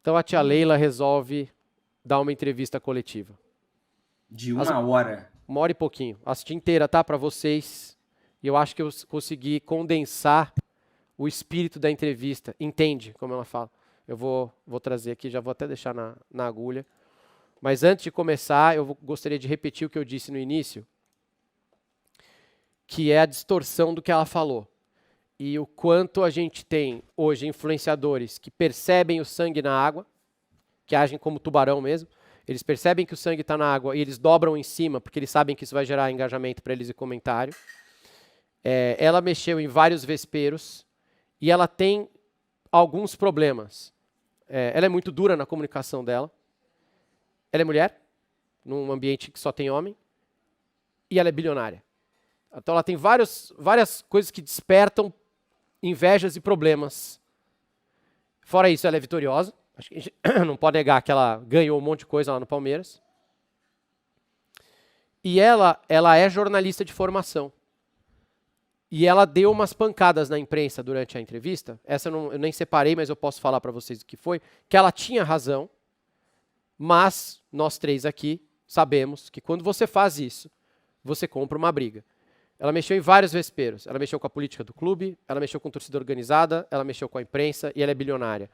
Então a tia Leila resolve dar uma entrevista coletiva. De uma hora. 1 hora e pouquinho. Assisti inteira, tá? Pra vocês. E eu acho que eu consegui condensar o espírito da entrevista. Entende como ela fala? Eu vou trazer aqui, já vou até deixar na agulha. Mas antes de começar, gostaria de repetir o que eu disse no início, que é a distorção do que ela falou. E o quanto a gente tem hoje influenciadores que percebem o sangue na água, que agem como tubarão mesmo. Eles percebem que o sangue está na água e eles dobram em cima, porque eles sabem que isso vai gerar engajamento para eles e comentário. Ela mexeu em vários vesperos e ela tem alguns problemas. Ela é muito dura na comunicação dela. Ela é mulher, num ambiente que só tem homem. E ela é bilionária. Então ela tem várias coisas que despertam invejas e problemas. Fora isso, ela é vitoriosa. Acho que a gente não pode negar que ela ganhou um monte de coisa lá no Palmeiras. E ela é jornalista de formação. E ela deu umas pancadas na imprensa durante a entrevista. Essa eu nem separei, mas eu posso falar para vocês o que foi. Que ela tinha razão, mas nós três aqui sabemos que quando você faz isso, você compra uma briga. Ela mexeu em vários vesperos. Ela mexeu com a política do clube, ela mexeu com a torcida organizada, ela mexeu com a imprensa e ela é bilionária.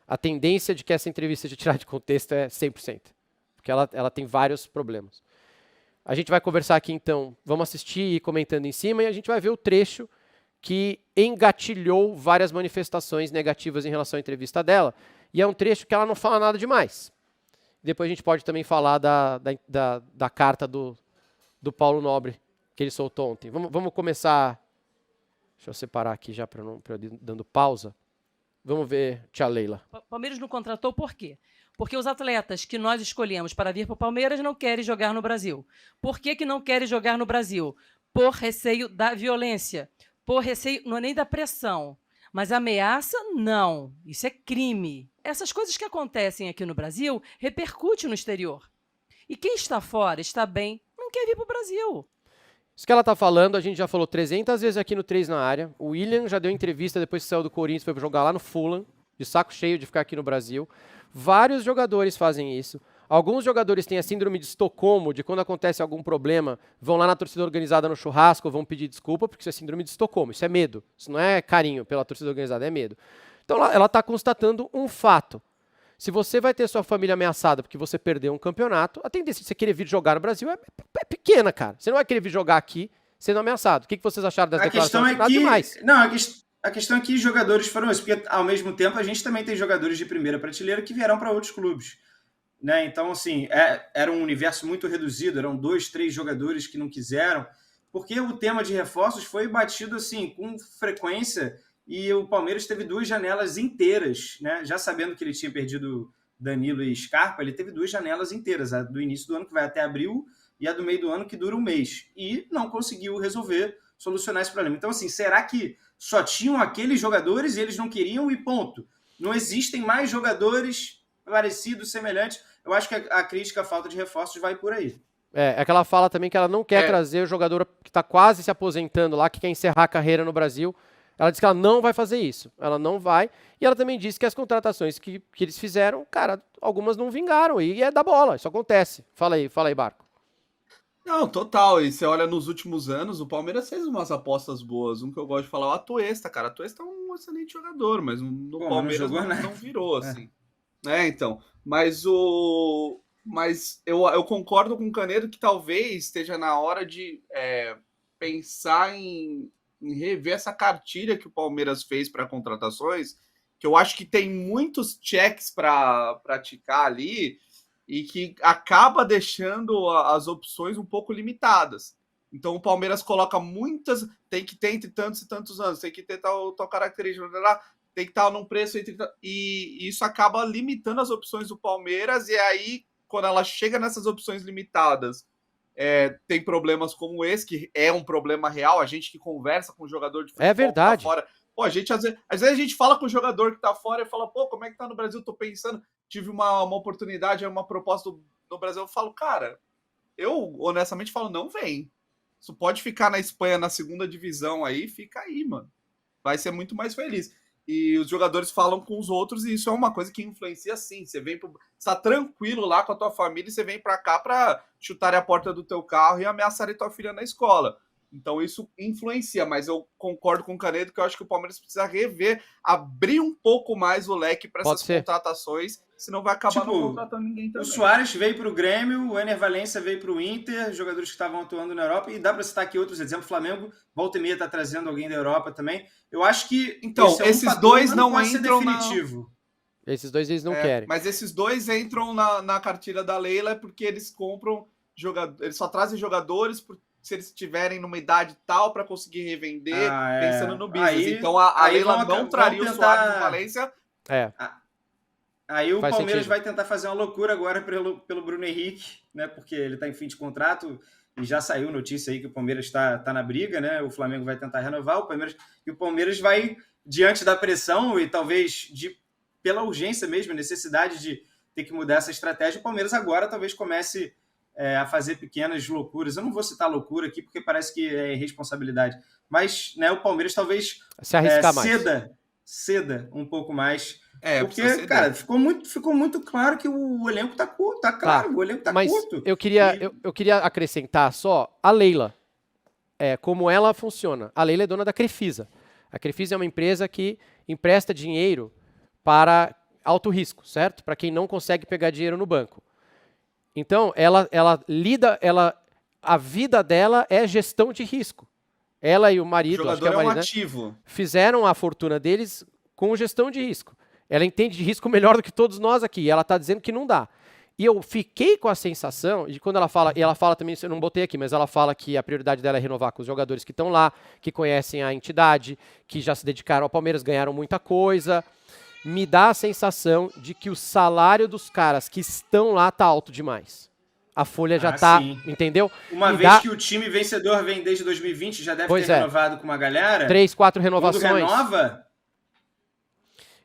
A tendência de que essa entrevista de tirar de contexto é 100%, porque ela tem vários problemas. A gente vai conversar aqui então, vamos assistir e ir comentando em cima, e a gente vai ver o trecho que engatilhou várias manifestações negativas em relação à entrevista dela, e é um trecho que ela não fala nada demais. Depois a gente pode também falar da carta do Paulo Nobre, que ele soltou ontem. Vamos começar, deixa eu separar aqui já para eu ir dando pausa. Vamos ver, tia Leila. Palmeiras não contratou por quê? Porque os atletas que nós escolhemos para vir para o Palmeiras não querem jogar no Brasil. Por que não querem jogar no Brasil? Por receio da violência. Por receio, não é nem da pressão. Mas ameaça, não. Isso é crime. Essas coisas que acontecem aqui no Brasil repercutem no exterior. E quem está fora, está bem, não quer vir para o Brasil. Isso que ela está falando, a gente já falou 300 vezes aqui no 3 na área. O William já deu entrevista depois que saiu do Corinthians, foi jogar lá no Fulham, de saco cheio de ficar aqui no Brasil. Vários jogadores fazem isso. Alguns jogadores têm a síndrome de Estocolmo, de quando acontece algum problema, vão lá na torcida organizada no churrasco, vão pedir desculpa, porque isso é síndrome de Estocolmo, isso é medo. Isso não é carinho pela torcida organizada, é medo. Então ela está constatando um fato. Se você vai ter sua família ameaçada porque você perdeu um campeonato, a tendência de você querer vir jogar no Brasil é pequena, cara. Você não vai querer vir jogar aqui sendo ameaçado. O que vocês acharam das declarações? Nada demais. Não, a questão é que os jogadores foram isso, porque ao mesmo tempo a gente também tem jogadores de primeira prateleira que vieram para outros clubes. Né? Então, assim, era um universo muito reduzido, eram 2, 3 jogadores que não quiseram, porque o tema de reforços foi batido assim com frequência. E o Palmeiras teve 2 janelas inteiras, né? Já sabendo que ele tinha perdido Danilo e Scarpa, ele teve 2 janelas inteiras, a do início do ano, que vai até abril, e a do meio do ano, que dura um mês. E não conseguiu solucionar esse problema. Então, assim, será que só tinham aqueles jogadores e eles não queriam e ponto? Não existem mais jogadores parecidos, semelhantes? Eu acho que a crítica à falta de reforços vai por aí. É que ela fala também que ela não quer trazer o jogador que está quase se aposentando lá, que quer encerrar a carreira no Brasil. Ela disse que ela não vai fazer isso. Ela não vai. E ela também disse que as contratações que eles fizeram, cara, algumas não vingaram. E é da bola, isso acontece. Fala aí, Barco. Não, total. E você olha nos últimos anos, o Palmeiras fez umas apostas boas. Um que eu gosto de falar é o Atuesta, cara. O Atuesta é um excelente jogador, mas no Palmeiras não virou, assim. Então. Mas eu concordo com o Canedo que talvez esteja na hora de pensar em rever essa cartilha que o Palmeiras fez para contratações, que eu acho que tem muitos checks para praticar ali e que acaba deixando as opções um pouco limitadas. Então o Palmeiras coloca muitas, tem que ter entre tantos e tantos anos, tem que ter tal característica, tem que estar num preço e isso acaba limitando as opções do Palmeiras, e aí quando ela chega nessas opções limitadas, tem problemas como esse, que é um problema real, a gente que conversa com o jogador de futebol que tá fora. Pô, às vezes a gente fala com o jogador que tá fora e fala, pô, como é que tá no Brasil? Tô pensando, tive uma oportunidade, uma proposta no Brasil. Eu falo, cara, eu honestamente falo, não vem. Isso pode ficar na Espanha, na segunda divisão aí, fica aí, mano. Vai ser muito mais feliz. e os jogadores falam com os outros, e isso é uma coisa que influencia sim. Você tá tranquilo lá com a tua família e você vem para cá para chutar a porta do teu carro e ameaçar a tua filha na escola. Então isso influencia, mas eu concordo com o Canedo que eu acho que o Palmeiras precisa rever, abrir um pouco mais o leque para essas contratações, senão vai acabar não contratando ninguém também. O Suárez veio para o Grêmio, o Ener Valencia veio para o Inter, jogadores que estavam atuando na Europa, e dá para citar aqui outros exemplos. Flamengo, volta e meia está trazendo alguém da Europa também. Eu acho que então, esses dois não entram definitivo. Esses dois eles não querem. Mas esses dois entram na cartilha da Leila porque eles compram jogadores, eles só trazem jogadores se eles estiverem numa idade tal para conseguir revender, pensando no business. Então a Leila não traria o Suárez no Valência. Aí o Palmeiras vai tentar fazer uma loucura agora pelo Bruno Henrique, né? Porque ele está em fim de contrato e já saiu notícia aí que o Palmeiras está na briga, né? O Flamengo vai tentar renovar, o Palmeiras vai, diante da pressão e talvez pela urgência mesmo, necessidade de ter que mudar essa estratégia, o Palmeiras agora talvez comece a fazer pequenas loucuras. Eu não vou citar loucura aqui, porque parece que é irresponsabilidade. Mas, né, o Palmeiras talvez ceda um pouco mais. Porque, cara, ficou muito claro que o elenco tá curto. Tá claro, o elenco tá curto. Eu queria acrescentar só a Leila. Como ela funciona. A Leila é dona da Crefisa. A Crefisa é uma empresa que empresta dinheiro para alto risco, certo? Para quem não consegue pegar dinheiro no banco. Então, a vida dela é gestão de risco. Ela e o marido, acho que é o marido, ativo. Né, fizeram a fortuna deles com gestão de risco. Ela entende de risco melhor do que todos nós aqui. E ela está dizendo que não dá. E eu fiquei com a sensação de quando ela fala, e ela fala também, eu não botei aqui, mas ela fala que a prioridade dela é renovar com os jogadores que estão lá, que conhecem a entidade, que já se dedicaram ao Palmeiras, ganharam muita coisa. Me dá a sensação de que o salário dos caras que estão lá tá alto demais. A folha já tá, entendeu? Uma vez que o time vencedor vem desde 2020, já deve ter renovado com uma galera. 3, 4 renovações. Quando renova...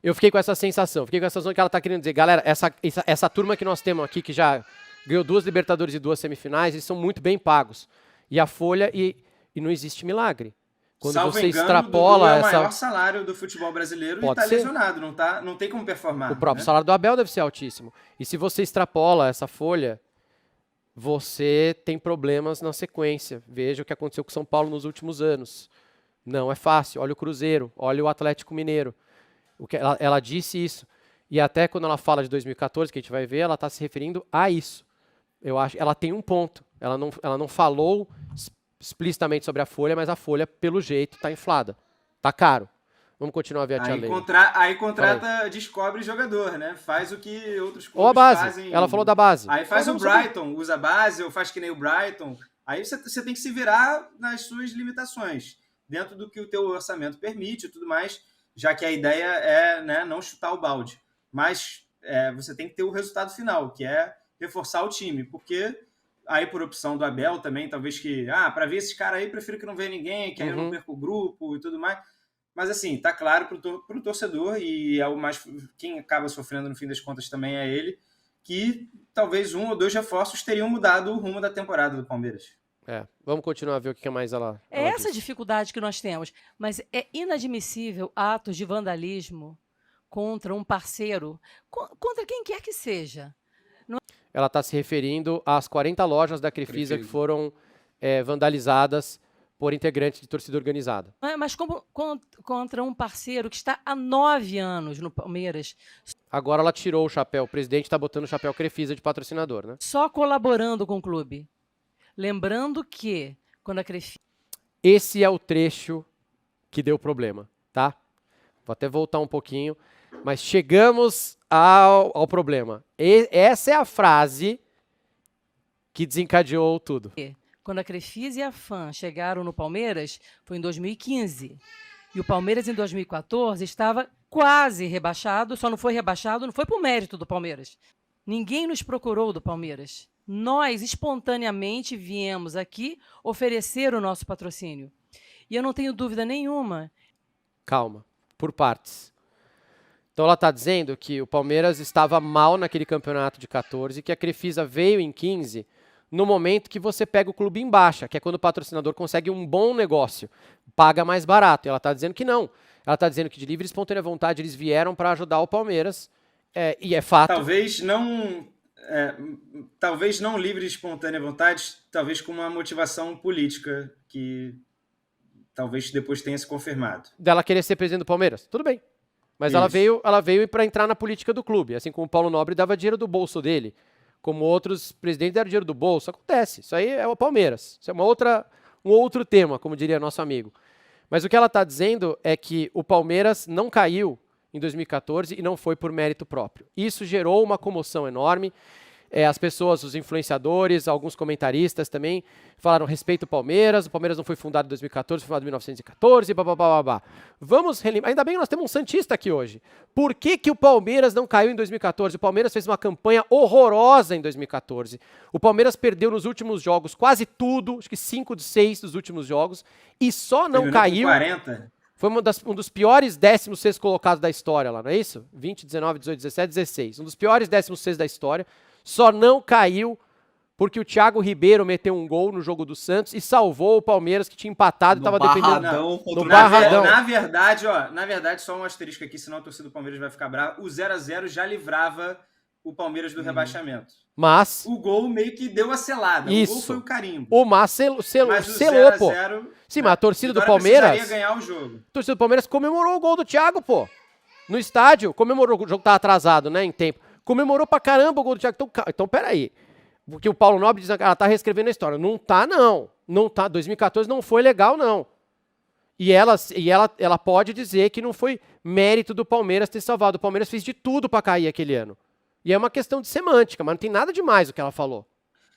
Eu fiquei com essa sensação que ela tá querendo dizer, galera, essa turma que nós temos aqui, que já ganhou 2 Libertadores e 2 semifinais, eles são muito bem pagos. E a folha, e não existe milagre. Quando você extrapola o maior salário do futebol brasileiro e está lesionado, não tem como performar. O próprio salário do Abel deve ser altíssimo. E se você extrapola essa folha, você tem problemas na sequência. Veja o que aconteceu com o São Paulo nos últimos anos. Não é fácil. Olha o Cruzeiro, olha o Atlético Mineiro. Ela disse isso. E até quando ela fala de 2014, que a gente vai ver, ela está se referindo a isso. Eu acho, ela tem um ponto. Ela não falou explicitamente sobre a folha, mas a folha, pelo jeito, está inflada. Tá caro. Vamos continuar a ver a tia Leila. Aí contrata, descobre jogador, né? Faz o que outros clubes ou a base. Fazem. Ela falou da base. Aí faz o Brighton, usa a base, ou faz que nem o Brighton. Aí você tem que se virar nas suas limitações, dentro do que o teu orçamento permite e tudo mais, já que a ideia é, né, não chutar o balde. Mas você tem que ter o resultado final, que é reforçar o time, porque... Aí, por opção do Abel também, talvez que... para ver esses caras aí, prefiro que não venha ninguém, que aí eu não perco o grupo e tudo mais. Mas, assim, tá claro pro torcedor, e é o mais... Quem acaba sofrendo, no fim das contas, também é ele, que talvez 1 ou 2 reforços teriam mudado o rumo da temporada do Palmeiras. Vamos continuar a ver o que mais ela essa disse. Dificuldade que nós temos. Mas é inadmissível atos de vandalismo contra um parceiro, contra quem quer que seja. Ela está se referindo às 40 lojas da Crefisa que foram vandalizadas por integrantes de torcida organizada. Mas contra um parceiro que está há 9 anos no Palmeiras. Agora ela tirou o chapéu. O presidente está botando o chapéu Crefisa de patrocinador, né? Só colaborando com o clube. Lembrando que, quando a Crefisa... Esse é o trecho que deu problema, tá? Vou até voltar um pouquinho. Mas chegamos ao problema. Essa é a frase que desencadeou tudo. Quando a Crefisa e a FAM chegaram no Palmeiras, foi em 2015. E o Palmeiras, em 2014, estava quase rebaixado, só não foi rebaixado, não foi por mérito do Palmeiras. Ninguém nos procurou do Palmeiras. Nós, espontaneamente, viemos aqui oferecer o nosso patrocínio. E eu não tenho dúvida nenhuma. Calma, por partes. Então ela está dizendo que o Palmeiras estava mal naquele campeonato de 14, que a Crefisa veio em 15, no momento que você pega o clube em baixa, que é quando o patrocinador consegue um bom negócio, paga mais barato. E ela está dizendo que não. Ela está dizendo que de livre e espontânea vontade eles vieram para ajudar o Palmeiras, e é fato. Talvez não livre e espontânea vontade, talvez com uma motivação política que talvez depois tenha se confirmado. Dela querer ser presidente do Palmeiras, tudo bem. Mas ela veio para entrar na política do clube, assim como o Paulo Nobre dava dinheiro do bolso dele, como outros presidentes deram dinheiro do bolso. Acontece, isso aí é o Palmeiras. Isso é um outro tema, como diria nosso amigo. Mas o que ela está dizendo é que o Palmeiras não caiu em 2014 e não foi por mérito próprio. Isso gerou uma comoção enorme. As pessoas, os influenciadores, alguns comentaristas também falaram respeito ao Palmeiras. O Palmeiras não foi fundado em 2014, foi fundado em 1914, babá. Vamos relembrar. Ainda bem que nós temos um santista aqui hoje. Por que o Palmeiras não caiu em 2014? O Palmeiras fez uma campanha horrorosa em 2014. O Palmeiras perdeu nos últimos jogos quase tudo, acho que 5 de 6 dos últimos jogos, e só não caiu. 40. Foi um dos piores 16º colocados da história lá, não é isso? 20, 19, 18, 17, 16. Um dos piores 16º da história. Só não caiu porque o Thiago Ribeiro meteu um gol no jogo do Santos e salvou o Palmeiras, que tinha empatado e estava dependendo no Barradão. Na verdade, só um asterisco aqui, senão a torcida do Palmeiras vai ficar brava. O 0-0 já livrava o Palmeiras do rebaixamento. Mas o gol meio que deu a selada. Isso. O gol foi o carimbo. O Mas selou, pô. Sim, mas a torcida do Palmeiras... ganhar o jogo. A torcida do Palmeiras comemorou o gol do Thiago, pô. No estádio, comemorou. O jogo tava atrasado, né, em tempo. Comemorou pra caramba o gol do Thiago. Então peraí. Porque o Paulo Nobre diz que ela tá reescrevendo a história. Não tá, não. Não tá. 2014 não foi legal, não. E ela pode dizer que não foi mérito do Palmeiras ter salvado. O Palmeiras fez de tudo pra cair aquele ano. E é uma questão de semântica, mas não tem nada demais o que ela falou.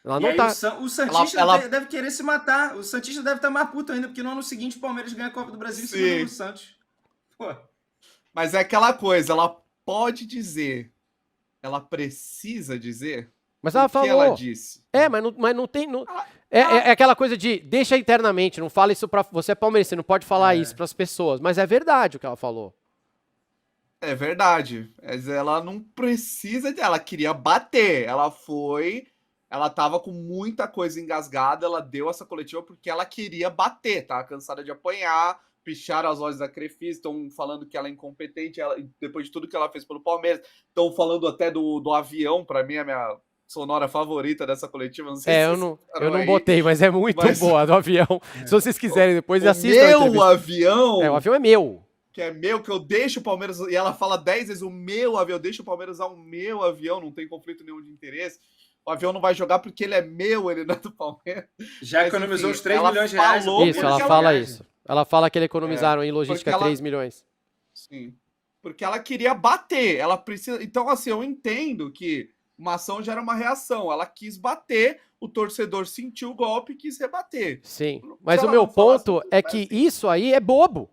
Ela não tá... O Santista deve querer se matar. O Santista deve estar mais puto ainda, porque no ano seguinte o Palmeiras ganha a Copa do Brasil em cima do Santos. Pô. Mas é aquela coisa, ela pode dizer... Ela precisa dizer? Mas ela falou. Ela disse. Mas não tem. É aquela coisa de deixa internamente, não fala isso pra. Você é palmeirense, você não pode falar isso pras pessoas. Mas é verdade o que ela falou. É verdade. Mas ela não precisa de. Ela queria bater. Ela foi. Ela tava com muita coisa engasgada. Ela deu essa coletiva porque ela queria bater, tá? Cansada de apanhar. Picharam as vozes da Crefisa, estão falando que ela é incompetente, depois de tudo que ela fez pelo Palmeiras. Estão falando até do avião, pra mim, a minha sonora favorita dessa coletiva. Não sei se eu não botei, mas é muito boa, do avião. Se vocês quiserem, depois assistam. Meu avião... o avião é meu. Que é meu, que eu deixo o Palmeiras... E ela fala 10 vezes o meu avião, eu deixo o Palmeiras usar o meu avião, não tem conflito nenhum de interesse. O avião não vai jogar porque ele é meu, ele não é do Palmeiras. Já economizou os 3 milhões de reais. Isso, ela fala isso. Ela fala que eles economizaram em logística 3 milhões. Sim. Porque ela queria bater. Ela precisa. Então, assim, eu entendo que uma ação gera uma reação. Ela quis bater, o torcedor sentiu o golpe e quis rebater. Sim. Mas o meu ponto é que isso aí é bobo.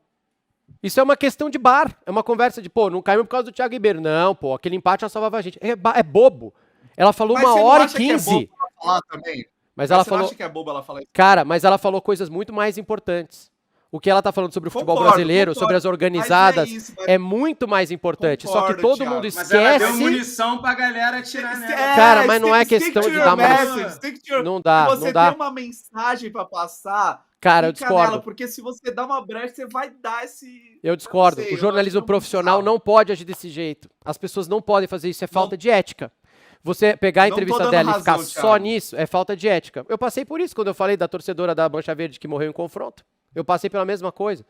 Isso é uma questão de bar. É uma conversa de, não caímos por causa do Thiago Ribeiro. Não, aquele empate já salvava a gente. É bobo. Ela falou 1h15. Mas ela falou. Acha que é bobo ela falar isso? Cara, mas ela falou coisas muito mais importantes. O que ela tá falando sobre o futebol brasileiro, sobre as organizadas, é muito mais importante. Só que todo mundo esquece... Mas ela deu munição pra galera atirar nela. Cara, mas não é questão de dar munição. Não dá, não dá. Você tem uma mensagem pra passar... Cara, eu discordo. Nela, porque se você dá uma brecha, você vai dar esse... Eu discordo. O jornalismo profissional não pode agir desse jeito. As pessoas não podem fazer isso. É falta de ética. Você pegar a entrevista dela e ficar só nisso, é falta de ética. Eu passei por isso quando eu falei da torcedora da Mancha Verde que morreu em confronto. Eu passei pela mesma coisa.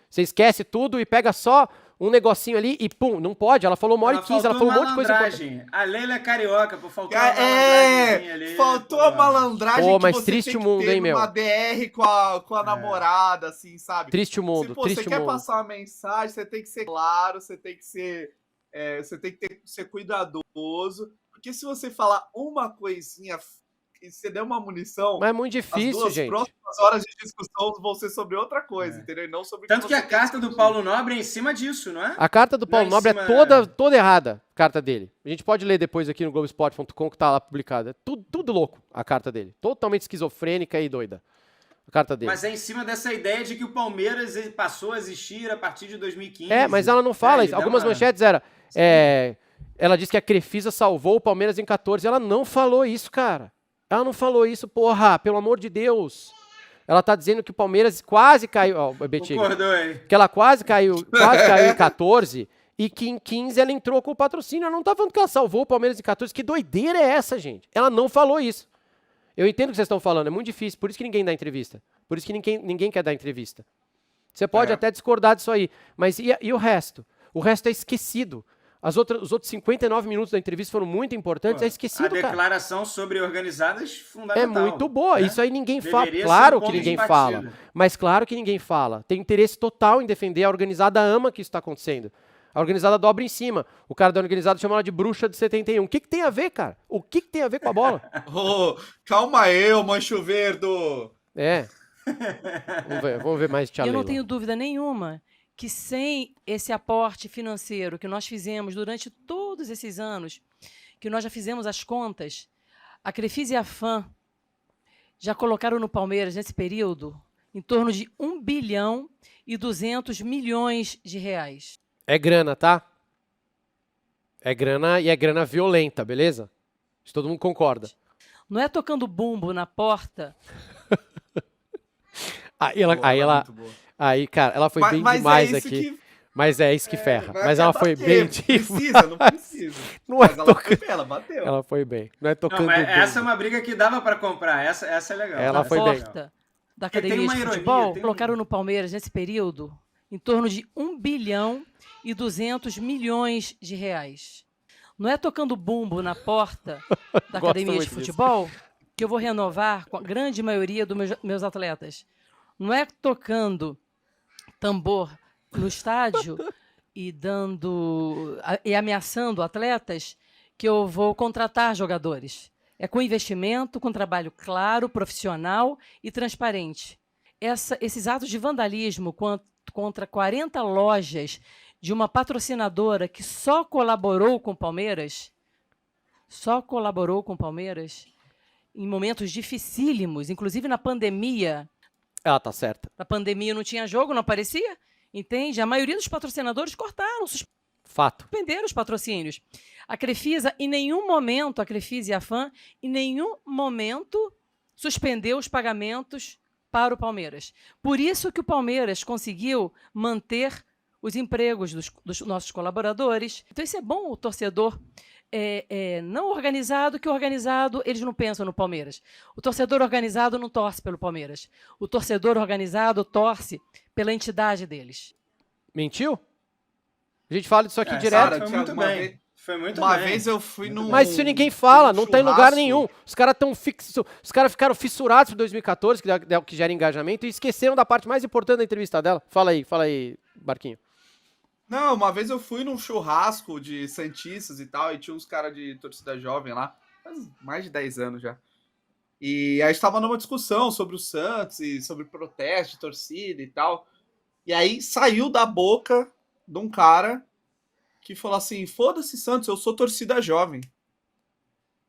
Você esquece tudo e pega só um negocinho ali e pum, não pode. Ela falou 1h15, ela falou um monte de coisa importante. A Leila é carioca, faltou uma malandragem ali. Faltou a malandragem mas que você triste tem o mundo, que ter hein, meu? Uma DR com a namorada, assim, sabe? Triste o mundo, Se você quer passar uma mensagem, você tem que ser claro, você tem que ser cuidadoso. Porque se você falar uma coisinha e você der uma munição... Mas é muito difícil, gente. As próximas horas de discussão vão ser sobre outra coisa, entendeu? E não sobre... Tanto que a carta do Paulo Nobre é em cima disso, não é? A carta do Paulo Nobre é toda errada, a carta dele. A gente pode ler depois aqui no Globoesporte.com, que tá lá publicada. É tudo louco, a carta dele. Totalmente esquizofrênica e doida. A carta dele. Mas é em cima dessa ideia de que o Palmeiras passou a existir a partir de 2015. Mas ela não fala isso. Algumas manchetes era... ela disse que a Crefisa salvou o Palmeiras em 14. Ela não falou isso, cara. Ela não falou isso, porra, pelo amor de Deus. Ela tá dizendo que o Palmeiras quase caiu, ó, Betinho, Concordou aí. que ela quase caiu em 14 e que em 15 ela entrou com o patrocínio. Ela não tá falando que ela salvou o Palmeiras em 14. Que doideira é essa, gente? Ela não falou isso. Eu entendo o que vocês estão falando, é muito difícil, por isso que ninguém dá entrevista. Por isso que ninguém quer dar entrevista. Você pode até discordar disso aí, mas e o resto? O resto é esquecido. Os outros 59 minutos da entrevista foram muito importantes, é esquecido, A cara. declaração sobre organizadas, fundamental. É muito boa, né? isso aí ninguém fala. Deveria ser Claro um que ponto ninguém de fala, partida. mas claro que ninguém fala. Tem interesse total em defender, a organizada ama que isso está acontecendo. A organizada dobra em cima. O cara da organizada chama ela de bruxa de 71. O que tem a ver, cara? O que tem a ver com a bola? Ô, calma aí, ô Mancho Verdo. É. Vamos ver mais, tia E eu não Leila. tenho dúvida nenhuma que sem esse aporte financeiro que nós fizemos durante todos esses anos, que nós já fizemos as contas, a Crefisa e a FAM já colocaram no Palmeiras, nesse período, em torno de 1 bilhão e 200 milhões de reais. É grana, tá? É grana e é grana violenta, beleza? Isso todo mundo concorda. Não é tocando bumbo na porta. Aí, cara, ela foi bem Mas demais é isso aqui. que Mas é isso que ferra. vai Mas ela foi bater, bem não demais. precisa, não precisa. Não é Mas ela, tocando. ela bateu. Ela foi bem. Não é tocando Não, mas bumbo. essa é uma briga que dava para comprar. Essa é legal. Ela Na foi bem. porta da Porque tem academia uma de ironia, futebol, tem um- colocaram no Palmeiras, nesse período, em torno de 1 bilhão e 200 milhões de reais. Não é tocando bumbo na porta da Gosto academia de muito disso. futebol que eu vou renovar com a grande maioria dos meus atletas. Não é tocando tambor no estádio e ameaçando atletas que eu vou contratar jogadores. É com investimento, com trabalho claro, profissional e transparente. Esses atos de vandalismo contra 40 lojas de uma patrocinadora que só colaborou com o Palmeiras, em momentos dificílimos, inclusive na pandemia. Ela tá certa. Na pandemia não tinha jogo, não aparecia, entende? A maioria dos patrocinadores cortaram, Fato. suspenderam os patrocínios. A Crefisa, em nenhum momento, a Crefisa e a FAM, em nenhum momento suspendeu os pagamentos para o Palmeiras. Por isso que o Palmeiras conseguiu manter os empregos dos nossos colaboradores. Então isso é bom, o torcedor não organizado, que organizado eles não pensam no Palmeiras. O torcedor organizado não torce pelo Palmeiras. O torcedor organizado torce pela entidade deles. Mentiu? A gente fala disso aqui É, direto. Foi muito uma bem. vez- Foi muito Uma bem. vez eu fui num. Mas isso ninguém fala, num não tá em lugar churrasco. nenhum. Os caras estão fixos, os caras ficaram fissurados por 2014, que gera engajamento, e esqueceram da parte mais importante da entrevista dela. Fala aí, Barquinho. Não, uma vez eu fui num churrasco de santistas e tal, e tinha uns caras de torcida jovem lá, faz mais de 10 anos já. E aí estava numa discussão sobre o Santos e sobre protesto de torcida e tal. E aí saiu da boca de um cara que falou assim: foda-se, Santos, eu sou torcida jovem.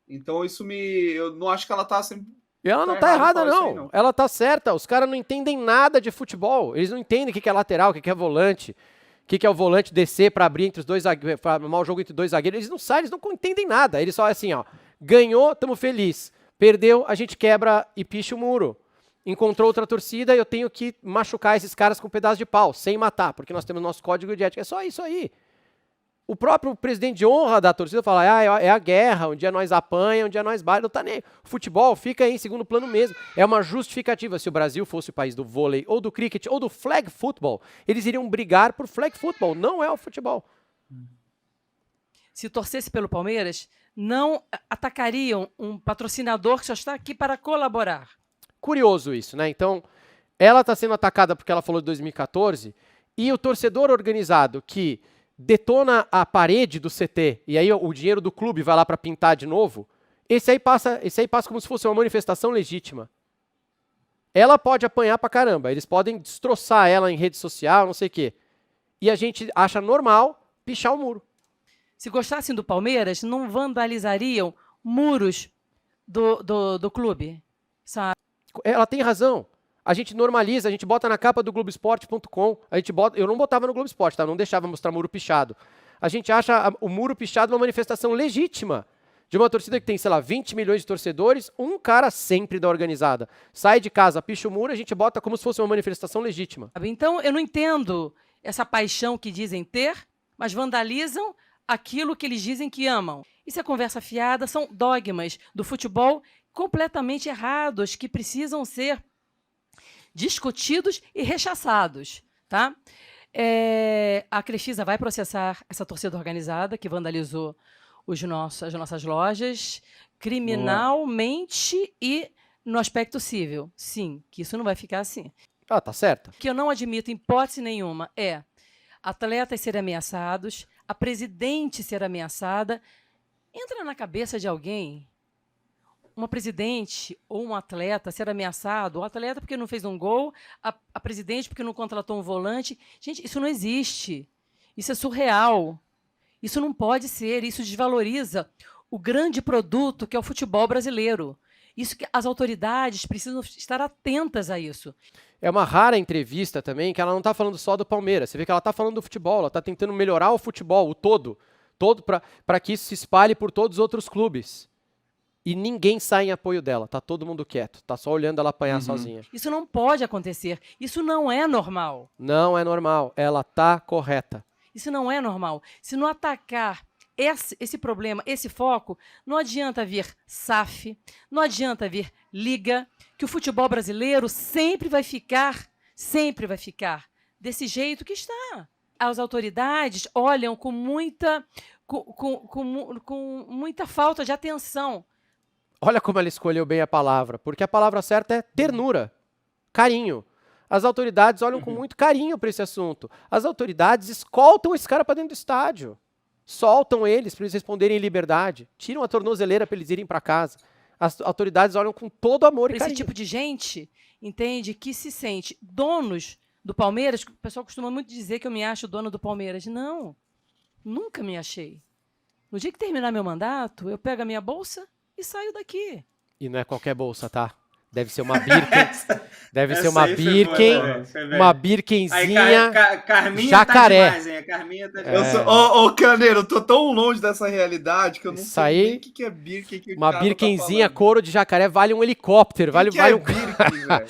Então eu não acho que ela tá sempre. E ela não Tá tá errado errada, falar isso aí, não. não. Ela tá certa. Os caras não entendem nada de futebol. Eles não entendem o que é lateral, o que é volante, o que é o volante descer pra abrir entre os dois zagueiros, pra armar o jogo entre dois zagueiros. Eles não sabem, eles não entendem nada. Eles só assim, ó. Ganhou, tamo feliz. Perdeu, a gente quebra e picha o muro. Encontrou outra torcida, eu tenho que machucar esses caras com um pedaço de pau, sem matar, porque nós temos nosso código de ética. É só isso aí. O próprio presidente de honra da torcida fala, é a guerra, um dia nós apanha, um dia nós bate, não tá nem. O futebol fica aí em segundo plano mesmo. É uma justificativa. Se o Brasil fosse o país do vôlei, ou do cricket, ou do flag football, eles iriam brigar por flag football, não é o futebol. Se torcesse pelo Palmeiras, não atacariam um patrocinador que só está aqui para colaborar. Curioso isso, né? Então, ela está sendo atacada porque ela falou de 2014, e o torcedor organizado que detona a parede do CT, e aí o dinheiro do clube vai lá para pintar de novo, esse aí passa como se fosse uma manifestação legítima. Ela pode apanhar pra caramba, eles podem destroçar ela em rede social, não sei o quê. E a gente acha normal pichar o muro. Se gostassem do Palmeiras, não vandalizariam muros do clube, sabe? Ela tem razão. A gente normaliza, a gente bota na capa do Globoesporte.com, eu não botava no Globo Esporte, tá? Não deixava mostrar muro pichado. A gente acha o muro pichado uma manifestação legítima De uma torcida que tem, sei lá, 20 milhões de torcedores, um cara sempre da organizada. Sai de casa, picha o muro, a gente bota como se fosse uma manifestação legítima. Então, eu não entendo essa paixão que dizem ter, mas vandalizam aquilo que eles dizem que amam. Isso é conversa fiada, são dogmas do futebol completamente errados, que precisam ser discutidos e rechaçados, tá? A Crefisa vai processar essa torcida organizada que vandalizou as nossas lojas criminalmente e no aspecto civil. Sim, que isso não vai ficar assim. Ah, tá certo. O que eu não admito, em hipótese nenhuma, é atletas serem ameaçados, a presidente ser ameaçada. Entra na cabeça de alguém uma presidente ou um atleta ser ameaçado, o atleta porque não fez um gol, a presidente porque não contratou um volante. Gente, isso não existe. Isso é surreal. Isso não pode ser. Isso desvaloriza o grande produto que é o futebol brasileiro. Isso que as autoridades precisam estar atentas a isso. É uma rara entrevista também que ela não está falando só do Palmeiras. Você vê que ela está falando do futebol, ela está tentando melhorar o futebol, o todo para que isso se espalhe por todos os outros clubes. E ninguém sai em apoio dela, tá todo mundo quieto, tá só olhando ela apanhar sozinha. Isso não pode acontecer, isso não é normal. Não é normal, ela tá correta. Isso não é normal. Se não atacar esse problema, esse foco, não adianta vir SAF, não adianta vir Liga, que o futebol brasileiro sempre vai ficar desse jeito que está. As autoridades olham com muita falta de atenção. Olha como ela escolheu bem a palavra, porque a palavra certa é ternura, carinho. As autoridades olham com muito carinho para esse assunto. As autoridades escoltam esse cara para dentro do estádio. Soltam eles para eles responderem em liberdade. Tiram a tornozeleira para eles irem para casa. As autoridades olham com todo amor e carinho. Esse tipo de gente, entende, que se sente donos do Palmeiras. O pessoal costuma muito dizer que eu me acho dono do Palmeiras. Não, nunca me achei. No dia que terminar meu mandato, eu pego a minha bolsa e saio daqui. E não é qualquer bolsa, tá? Deve ser uma Birken. Deve ser uma aí foi Birken. boa, foi bem. Uma Aí, Birkenzinha. Carminha jacaré. tá demais, hein? A Carminha tá demais. Ô, Caneiro, eu tô tão longe dessa realidade que eu não Isso sei aí, nem o que é Birken que o Uma cara Birkenzinha tá falando. couro de jacaré vale um helicóptero. Vale, Que vale é um... Birken, velho?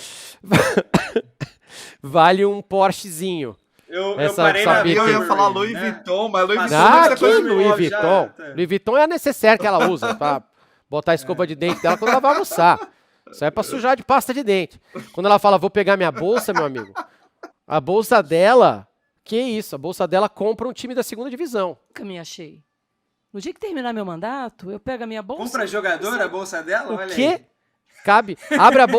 vale um Porschezinho. Eu Essa parei na Birken. Eu ia falar Burberry, Louis né? Vuitton, mas Louis Vuitton Passou Ah, deve ser que coisa de Louis novo, Vuitton. já, tá. Louis Vuitton é a necessaire que ela usa pra botar a escova de dente dela quando ela vai almoçar. Isso é pra sujar de pasta de dente. Quando ela fala, vou pegar minha bolsa, meu amigo, a bolsa dela, que isso, a bolsa dela compra um time da segunda divisão. Nunca me achei. No dia que terminar meu mandato, eu pego a minha bolsa... Compra jogador a bolsa dela? O Olha quê? aí. Cabe.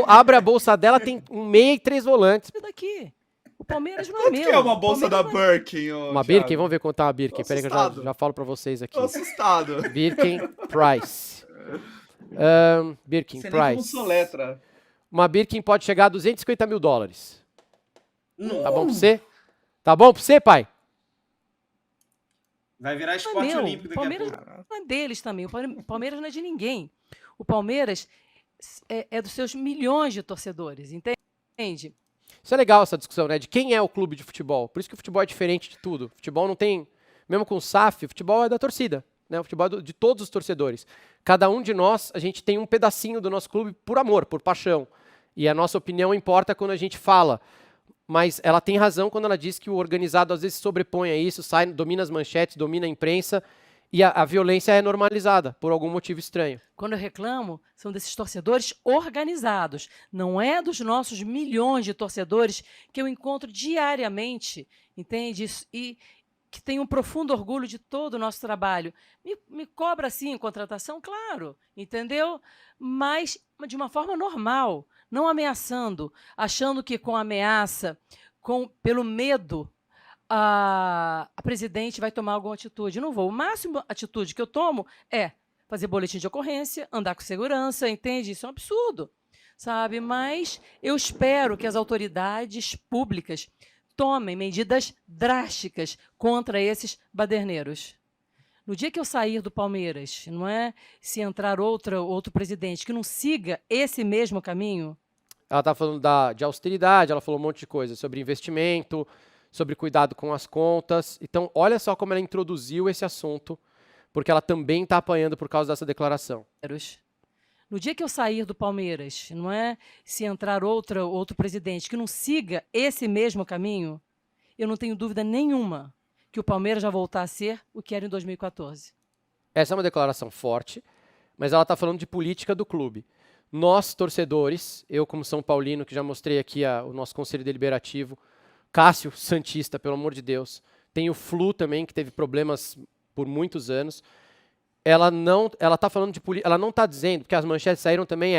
Abre a bolsa dela, tem um meia e 3 volantes. Saio daqui. O Palmeiras não é Quanto meu. que é uma bolsa O da Palmeiras não é- Birkin? Uma Birken, vamos ver quanto é uma Birken. Tô Peraí que eu assustado. já falo pra vocês aqui. Tô assustado. Birken Price. Birken Você nem como Price. soletra. Uma Birken pode chegar a $250 mil. Tá bom pra Hum. você? Tá bom pra você, pai? Vai virar Não é esporte meu. olímpico O daqui a Palmeiras pouco. não é deles também. O Palmeiras não é de ninguém. O Palmeiras é dos seus milhões de torcedores, entende? Isso é legal, essa discussão, né? De quem é o clube de futebol. Por isso que o futebol é diferente de tudo. O futebol não tem... Mesmo com o SAF, o futebol é da torcida. Né? O futebol é de todos os torcedores. Cada um de nós, a gente tem um pedacinho do nosso clube por amor, por paixão. E a nossa opinião importa quando a gente fala. Mas ela tem razão quando ela diz que o organizado às vezes se sobrepõe a isso, domina as manchetes, domina a imprensa e a violência é normalizada por algum motivo estranho. Quando eu reclamo, são desses torcedores organizados. Não é dos nossos milhões de torcedores que eu encontro diariamente, entende? E que tem um profundo orgulho de todo o nosso trabalho. Me cobra, sim, em contratação, claro, entendeu? Mas de uma forma normal, não ameaçando, achando que com ameaça, pelo medo, a presidente vai tomar alguma atitude. Não vou. A máxima atitude que eu tomo é fazer boletim de ocorrência, andar com segurança, entende? Isso é um absurdo, sabe? Mas eu espero que as autoridades públicas tomem medidas drásticas contra esses baderneiros. No dia que eu sair do Palmeiras, não é? Se entrar outro presidente que não siga esse mesmo caminho. Ela está falando de austeridade, ela falou um monte de coisa sobre investimento, sobre cuidado com as contas. Então, olha só como ela introduziu esse assunto porque ela também está apanhando por causa dessa declaração. No dia que eu sair do Palmeiras, não é? Se entrar outro presidente que não siga esse mesmo caminho, eu não tenho dúvida nenhuma que o Palmeiras já voltar a ser o que era em 2014. Essa é uma declaração forte, mas ela está falando de política do clube. Nós, torcedores, eu como São Paulino, que já mostrei aqui o nosso conselho deliberativo, Cássio, santista, pelo amor de Deus, tem o Flu também, que teve problemas por muitos anos. Ela tá falando de política, ela não está dizendo, porque as manchetes saíram também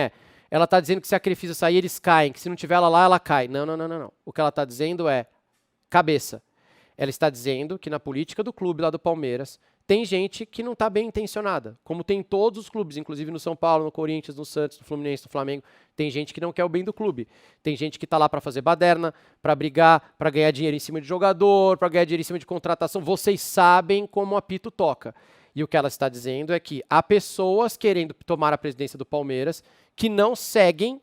ela está dizendo que se a Crefisa sair, eles caem, que se não tiver ela lá, ela cai. Não. O que ela está dizendo é cabeça. Ela está dizendo que na política do clube lá do Palmeiras, tem gente que não está bem intencionada, como tem em todos os clubes, inclusive no São Paulo, no Corinthians, no Santos, no Fluminense, no Flamengo. Tem gente que não quer o bem do clube. Tem gente que está lá para fazer baderna, para brigar, para ganhar dinheiro em cima de jogador, para ganhar dinheiro em cima de contratação. Vocês sabem como o apito toca. E o que ela está dizendo é que há pessoas querendo tomar a presidência do Palmeiras que não seguem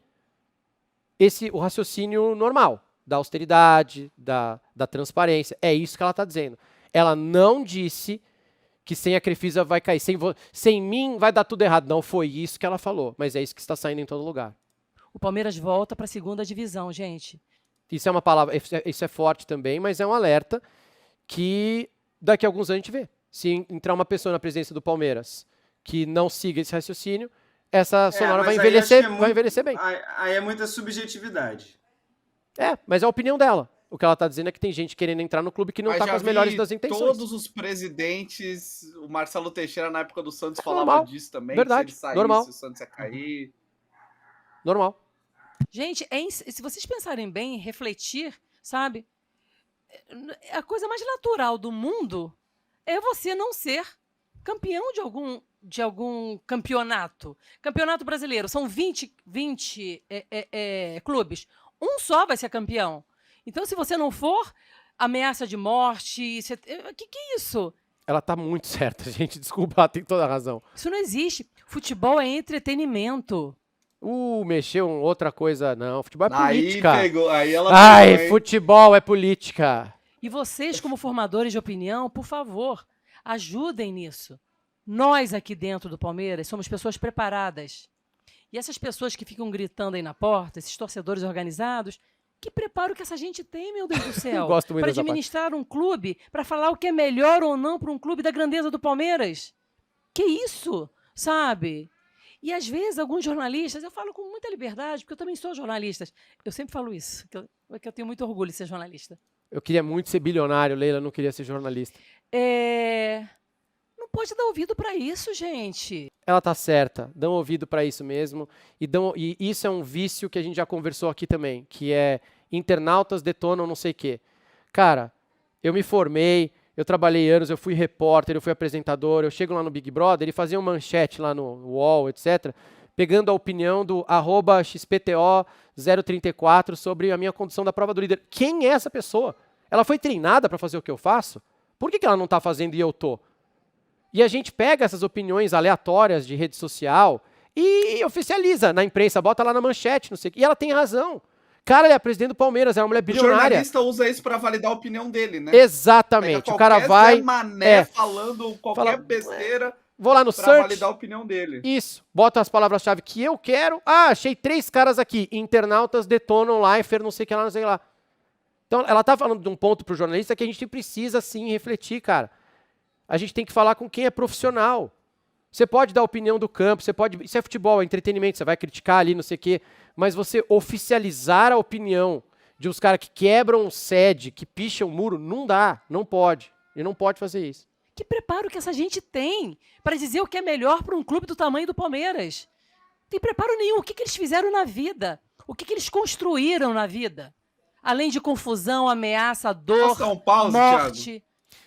o raciocínio normal, da austeridade, da transparência. É isso que ela está dizendo. Ela não disse que sem a Crefisa vai cair, sem mim vai dar tudo errado. Não foi isso que ela falou, mas é isso que está saindo em todo lugar. O Palmeiras volta para a 2ª divisão, gente. Isso é uma palavra, isso é forte também, mas é um alerta que daqui a alguns anos a gente vê. Se entrar uma pessoa na presidência do Palmeiras que não siga esse raciocínio, essa sonora vai envelhecer, vai envelhecer bem. Aí é muita subjetividade. Mas é a opinião dela. O que ela está dizendo é que tem gente querendo entrar no clube que não está com as melhores das intenções. Todos os presidentes, o Marcelo Teixeira na época do Santos falava normal. disso também. Verdade, se ele saísse, normal. o Santos ia cair. Normal. Gente, se vocês pensarem bem, refletir, sabe? A coisa mais natural do mundo é você não ser campeão de algum campeonato. Campeonato brasileiro, são 20 clubes. Um só vai ser campeão. Então, se você não for, ameaça de morte... Que é isso? Ela tá muito certa, gente. Desculpa, ela tem toda a razão. Isso não existe. Futebol é entretenimento. Mexeu em outra coisa. Não, futebol é política. Aí ela pegou, hein? Futebol é política. E vocês, como formadores de opinião, por favor, ajudem nisso. Nós aqui dentro do Palmeiras somos pessoas preparadas. E essas pessoas que ficam gritando aí na porta, esses torcedores organizados, que preparo que essa gente tem, meu Deus do céu, para administrar um clube, para falar o que é melhor ou não para um clube da grandeza do Palmeiras. Que isso, sabe? E às vezes alguns jornalistas, eu falo com muita liberdade, porque eu também sou jornalista. Eu sempre falo isso, que eu tenho muito orgulho de ser jornalista. Eu queria muito ser bilionário, Leila, não queria ser jornalista. Não pode dar ouvido para isso, gente. Ela tá certa, dão ouvido para isso mesmo. E isso é um vício que a gente já conversou aqui também, que é internautas detonam não sei o quê. Cara, eu me formei, eu trabalhei anos, eu fui repórter, eu fui apresentador, eu chego lá no Big Brother e fazia uma manchete lá no UOL, etc., pegando a opinião do @XPTO034 sobre a minha condução da prova do líder. Quem é essa pessoa? Ela foi treinada para fazer o que eu faço? Por que ela não está fazendo e eu tô? E a gente pega essas opiniões aleatórias de rede social e oficializa na imprensa, bota lá na manchete, não sei o quê. E ela tem razão. Cara, ela é a presidente do Palmeiras, é uma mulher bilionária. O jornalista usa isso para validar a opinião dele, né? Exatamente. O cara vai... falando qualquer besteira... Vou lá no pra search. validar a opinião dele. Isso. Bota as palavras-chave que eu quero. Achei 3 caras aqui. Internautas detonam Leifert, não sei o que lá, não sei o que lá. Então, ela tá falando de um ponto pro jornalista que a gente precisa, sim, refletir, cara. A gente tem que falar com quem é profissional. Você pode dar opinião do campo, você pode... Isso é futebol, é entretenimento, você vai criticar ali, não sei o quê. Mas você oficializar a opinião de uns caras que quebram o sede, que picham o muro, não dá, não pode. Ele não pode fazer isso. Que preparo que essa gente tem para dizer o que é melhor para um clube do tamanho do Palmeiras? Não tem preparo nenhum. O que eles fizeram na vida? O que eles construíram na vida? Além de confusão, ameaça, dor, morte. Thiago.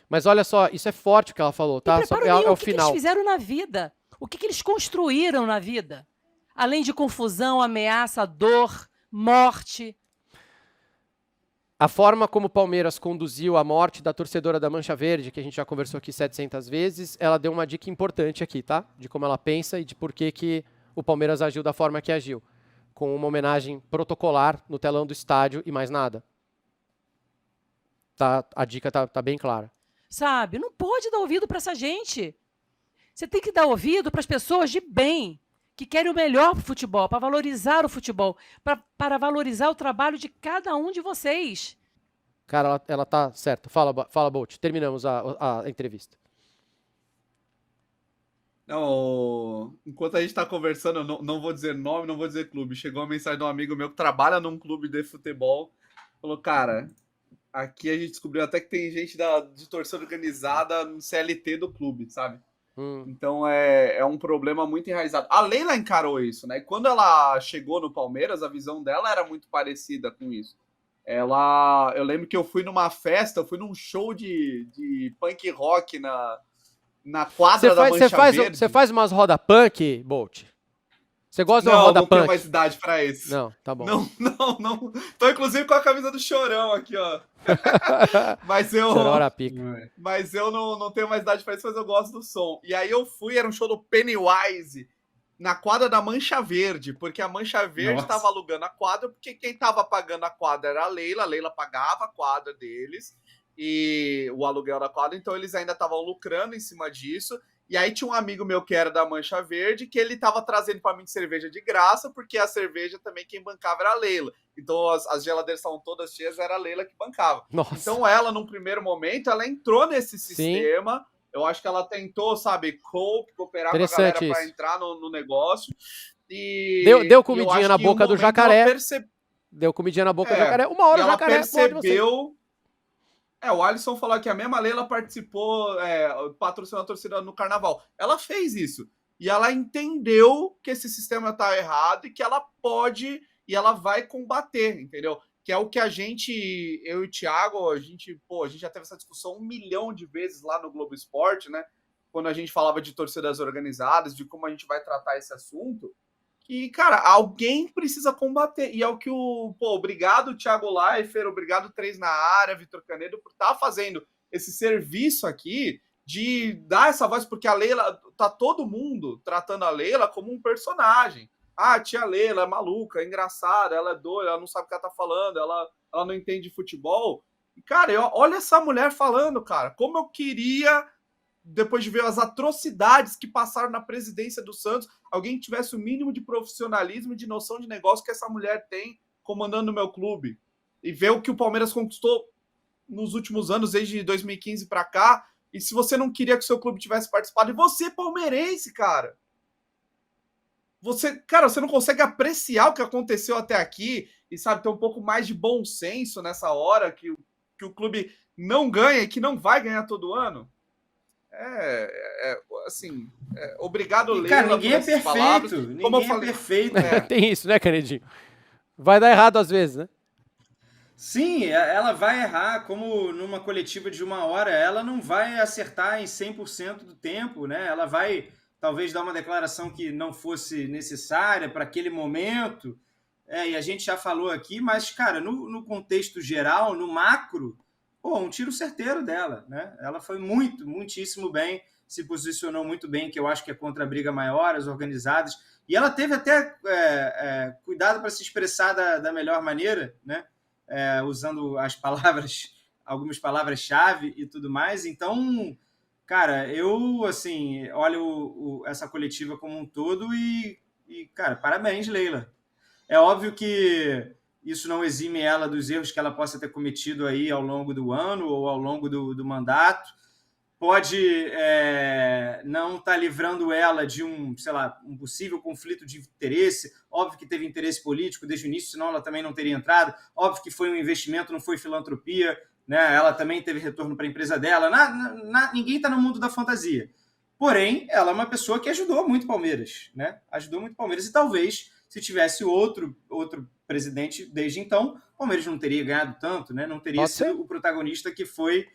Mas olha só, isso é forte o que ela falou, tá? Só é o final. O que eles fizeram na vida? O que eles construíram na vida? Além de confusão, ameaça, dor, morte. A forma como o Palmeiras conduziu a morte da torcedora da Mancha Verde, que a gente já conversou aqui 700 vezes, ela deu uma dica importante aqui, tá? De como ela pensa e de por que o Palmeiras agiu da forma que agiu. Com uma homenagem protocolar no telão do estádio e mais nada. Tá, a dica tá bem clara. Sabe? Não pode dar ouvido para essa gente. Você tem que dar ouvido para as pessoas de bem, que querem o melhor para o futebol, para valorizar o futebol, para valorizar o trabalho de cada um de vocês. Cara, ela tá certa. Fala, Bolt. Terminamos a entrevista. Não, enquanto a gente tá conversando, eu não vou dizer nome, não vou dizer clube. Chegou uma mensagem de um amigo meu que trabalha num clube de futebol. Falou, cara, aqui a gente descobriu até que tem gente de torcida organizada no CLT do clube, sabe? Então é um problema muito enraizado. A Leila encarou isso, né? E quando ela chegou no Palmeiras, a visão dela era muito parecida com isso. Eu lembro que eu fui numa festa, eu fui num show de punk rock na quadra da Mancha Verde. Você faz umas roda punk, Bolt? Você gosta de uma roda punk? Não tenho mais idade pra isso. Não, tá bom. Não. Tô inclusive com a camisa do Chorão aqui, ó. Mas eu não tenho mais idade pra isso, mas eu gosto do som. E aí eu fui, era um show do Pennywise na quadra da Mancha Verde, porque a Mancha Verde tava alugando a quadra, porque quem tava pagando a quadra era a Leila pagava a quadra deles e o aluguel da quadra, então eles ainda estavam lucrando em cima disso. E aí tinha um amigo meu que era da Mancha Verde, que ele tava trazendo para mim cerveja de graça, porque a cerveja também quem bancava era a Leila. Então as geladeiras estavam todas cheias, era a Leila que bancava. Nossa. Então ela, num primeiro momento, ela entrou nesse sistema. Sim. Eu acho que ela tentou, sabe, cooperar com a galera para entrar no negócio. E deu comidinha na boca do jacaré. Deu comidinha na boca do jacaré. Uma hora o jacaré percebeu. O Alisson falou que a mesma Leila participou, patrocinou a torcida no carnaval. Ela fez isso. E ela entendeu que esse sistema tá errado e que ela pode e ela vai combater, entendeu? Que é o que eu e o Thiago, a gente já teve essa discussão 1 milhão de vezes lá no Globo Esporte, né? Quando a gente falava de torcidas organizadas, de como a gente vai tratar esse assunto. Que, cara, alguém precisa combater. E é o que obrigado, Thiago Leifert, obrigado, 3 na área, Vitor Canedo, por estar fazendo esse serviço aqui de dar essa voz, porque a Leila, tá todo mundo tratando a Leila como um personagem. Ah, tia Leila é maluca, é engraçada, ela é doida, ela não sabe o que ela tá falando, ela não entende futebol. E, cara, olha essa mulher falando, cara, como eu queria, depois de ver as atrocidades que passaram na presidência do Santos, alguém que tivesse o mínimo de profissionalismo e de noção de negócio que essa mulher tem comandando o meu clube. E ver o que o Palmeiras conquistou nos últimos anos, desde 2015 para cá. E se você não queria que o seu clube tivesse participado, e você, palmeirense, cara, você não consegue apreciar o que aconteceu até aqui e, sabe, ter um pouco mais de bom senso nessa hora que o clube não ganha e que não vai ganhar todo ano? Obrigado, Leila. Cara, ninguém é perfeito. Ninguém é perfeito. Tem isso, né, Canedinho? Vai dar errado às vezes, né? Sim, ela vai errar, como numa coletiva de 1 hora, ela não vai acertar em 100% do tempo, né? Ela vai talvez dar uma declaração que não fosse necessária para aquele momento, e a gente já falou aqui, mas, cara, no contexto geral, no macro, um tiro certeiro dela, né? Ela foi muitíssimo bem, se posicionou muito bem, que eu acho que é contra a briga maior, as organizadas, e ela teve até cuidado para se expressar da melhor maneira, né? Usando algumas palavras-chave e tudo mais. Então, cara, eu, assim, olho essa coletiva como um todo e, cara, parabéns, Leila. É óbvio que isso não exime ela dos erros que ela possa ter cometido aí ao longo do ano ou ao longo do mandato. Pode não estar livrando ela de um possível conflito de interesse. Óbvio que teve interesse político desde o início, senão ela também não teria entrado. Óbvio que foi um investimento, não foi filantropia, né? Ela também teve retorno para a empresa dela. Ninguém está no mundo da fantasia. Porém, ela é uma pessoa que ajudou muito o Palmeiras, né? Ajudou muito o Palmeiras e talvez, se tivesse outro presidente desde então, o Palmeiras não teria ganhado tanto, né? Não teria sido o protagonista que foi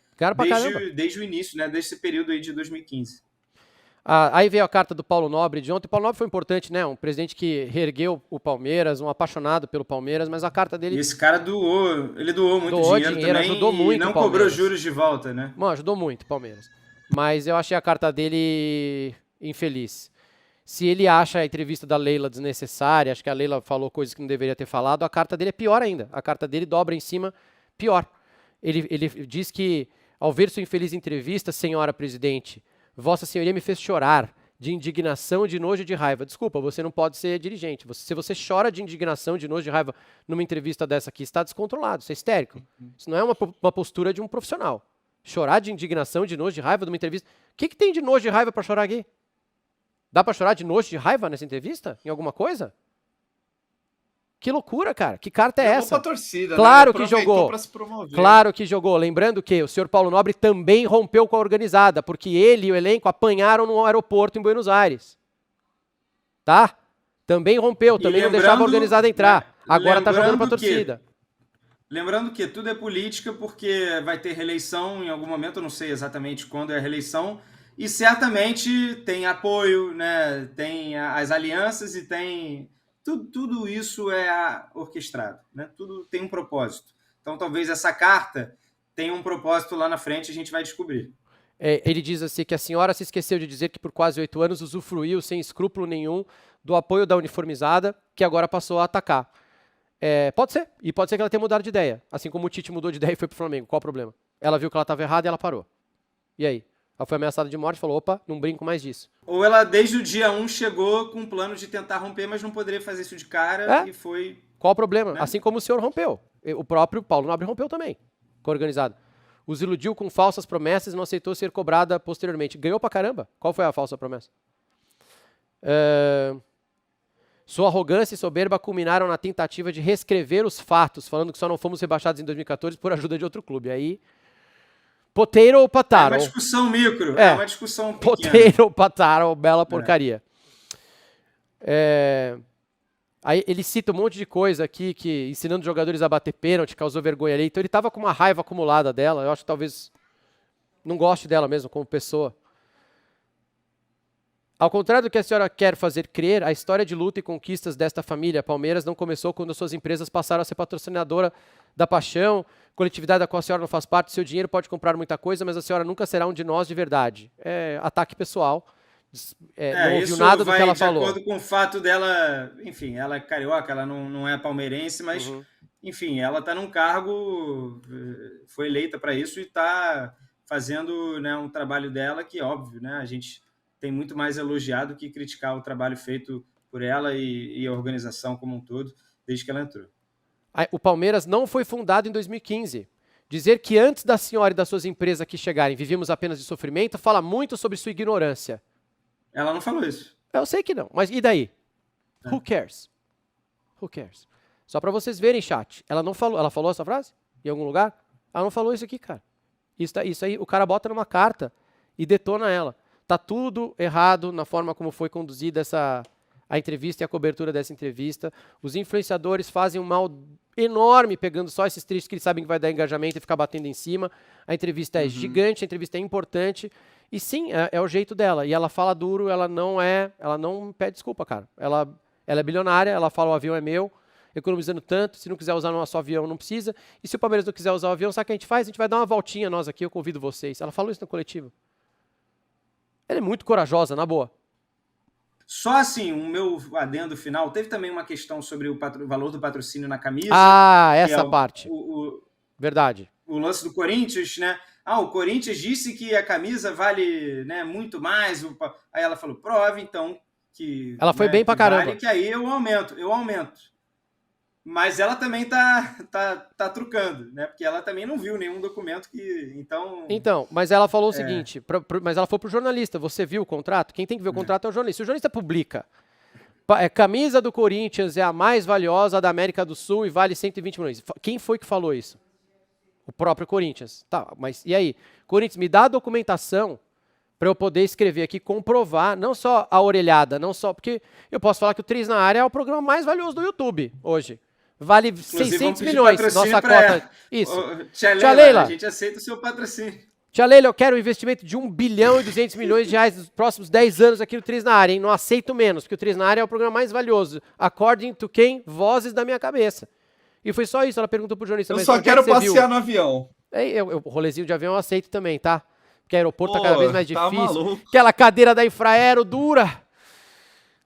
desde o início, né? Desde esse período aí de 2015. Aí veio a carta do Paulo Nobre de ontem. O Paulo Nobre foi importante, né? Um presidente que reergueu o Palmeiras, um apaixonado pelo Palmeiras, mas a carta dele... E esse cara doou muito dinheiro também, ajudou muito e não cobrou juros de volta, né? Mano, ajudou muito o Palmeiras. Mas eu achei a carta dele infeliz. Se ele acha a entrevista da Leila desnecessária, acho que a Leila falou coisas que não deveria ter falado, a carta dele é pior ainda. A carta dele dobra em cima, pior. Ele diz que, ao ver sua infeliz entrevista, senhora presidente, Vossa Senhoria me fez chorar de indignação, de nojo e de raiva. Desculpa, você não pode ser dirigente. Se você chora de indignação, de nojo e de raiva numa entrevista dessa aqui, está descontrolado, você é histérico. Isso não é uma postura de um profissional. Chorar de indignação, de nojo e de raiva numa entrevista. O que tem de nojo e raiva para chorar aqui? Dá para chorar de nojo e de raiva nessa entrevista? Em alguma coisa? Que loucura, cara. Que carta é essa? Pra torcida, claro né? que jogou. Pra se promover. Claro que jogou. Lembrando que o senhor Paulo Nobre também rompeu com a organizada, porque ele e o elenco apanharam no aeroporto em Buenos Aires. Tá? Também rompeu, também não deixava a organizada entrar. Agora tá jogando pra torcida. Lembrando que tudo é política, porque vai ter reeleição em algum momento, eu não sei exatamente quando é a reeleição, e certamente tem apoio, né? Tem as alianças e tem... Tudo isso é orquestrado, né? Tudo tem um propósito. Então, talvez essa carta tenha um propósito lá na frente, a gente vai descobrir. Ele diz assim que a senhora se esqueceu de dizer que por quase 8 anos usufruiu, sem escrúpulo nenhum, do apoio da uniformizada, que agora passou a atacar. Pode ser, e pode ser que ela tenha mudado de ideia. Assim como o Tite mudou de ideia e foi pro Flamengo. Qual o problema? Ela viu que ela estava errada e ela parou. E aí? Ela foi ameaçada de morte e falou, opa, não brinco mais disso. Ou ela, desde o dia 1, chegou com um plano de tentar romper, mas não poderia fazer isso de cara e foi... Qual o problema? Né? Assim como o senhor rompeu. O próprio Paulo Nobre rompeu também, com a organizada. Os iludiu com falsas promessas e não aceitou ser cobrada posteriormente. Ganhou pra caramba. Qual foi a falsa promessa? Sua arrogância e soberba culminaram na tentativa de reescrever os fatos, falando que só não fomos rebaixados em 2014 por ajuda de outro clube. Aí... Poteiro ou pataro? É uma discussão micro, é uma discussão pequena. Poteiro ou pataro, bela porcaria. Aí ele cita um monte de coisa aqui, que ensinando jogadores a bater pênalti, causou vergonha ali. Então ele tava com uma raiva acumulada dela. Eu acho que talvez não goste dela mesmo como pessoa. Ao contrário do que a senhora quer fazer crer, a história de luta e conquistas desta família Palmeiras não começou quando suas empresas passaram a ser patrocinadora da paixão, coletividade da qual a senhora não faz parte, seu dinheiro pode comprar muita coisa, mas a senhora nunca será um de nós de verdade. É ataque pessoal. Não ouviu nada do que ela falou. De acordo com o fato dela, enfim, ela é carioca, ela não é palmeirense, mas, enfim, ela está num cargo, foi eleita para isso e está fazendo, né, um trabalho dela que, óbvio, né, a gente tem muito mais elogiado que criticar o trabalho feito por ela e a organização como um todo, desde que ela entrou. O Palmeiras não foi fundado em 2015. Dizer que antes da senhora e das suas empresas aqui chegarem vivíamos apenas de sofrimento fala muito sobre sua ignorância. Ela não falou isso. Eu sei que não, mas e daí? Who cares? Who cares? Só para vocês verem, chat. Ela não falou. Ela falou essa frase? Em algum lugar? Ela não falou isso aqui, cara. Isso aí, o cara bota numa carta e detona ela. Tá tudo errado na forma como foi conduzida a entrevista e a cobertura dessa entrevista. Os influenciadores fazem um mal enorme pegando só esses trechos que eles sabem que vai dar engajamento e ficar batendo em cima. A entrevista é gigante, a entrevista é importante. E sim, é o jeito dela. E ela fala duro, ela não pede desculpa, cara. Ela é bilionária, ela fala o avião é meu, economizando tanto, se não quiser usar nosso avião, não precisa. E se o Palmeiras não quiser usar o avião, sabe o que a gente faz? A gente vai dar uma voltinha nós aqui, eu convido vocês. Ela falou isso no coletivo. Ela é muito corajosa, na boa. Só assim, o meu adendo final, teve também uma questão sobre o valor do patrocínio na camisa. Essa parte. Verdade. O lance do Corinthians, né? O Corinthians disse que a camisa vale, né, muito mais. Aí ela falou, prove então que... Ela foi bem pra caramba. Vale, que aí eu aumento. Mas ela também tá trucando, né? Porque ela também não viu nenhum documento que... Então, mas ela falou o seguinte, mas ela foi pro jornalista, você viu o contrato? Quem tem que ver o contrato é o jornalista. Se o jornalista publica, camisa do Corinthians é a mais valiosa da América do Sul e vale 120 milhões. Quem foi que falou isso? O próprio Corinthians. Tá, mas e aí? Corinthians, me dá a documentação para eu poder escrever aqui, comprovar, não só a orelhada, não só... Porque eu posso falar que o Três na Área é o programa mais valioso do YouTube hoje. Vale inclusive, 600 milhões, nossa cota. Isso. Tia Leila, a gente aceita o seu patrocínio. Tia Leila, eu quero um investimento de 1 bilhão e 200 milhões de reais nos próximos 10 anos aqui no Três na Área, hein? Não aceito menos, porque o Três na Área é o programa mais valioso. According to quem? Vozes da minha cabeça. E foi só isso, ela perguntou pro jornalista. Eu só quero passear no avião. O rolezinho de avião eu aceito também, tá? Porque o aeroporto tá cada vez mais difícil. Maluco. Aquela cadeira da Infraero dura.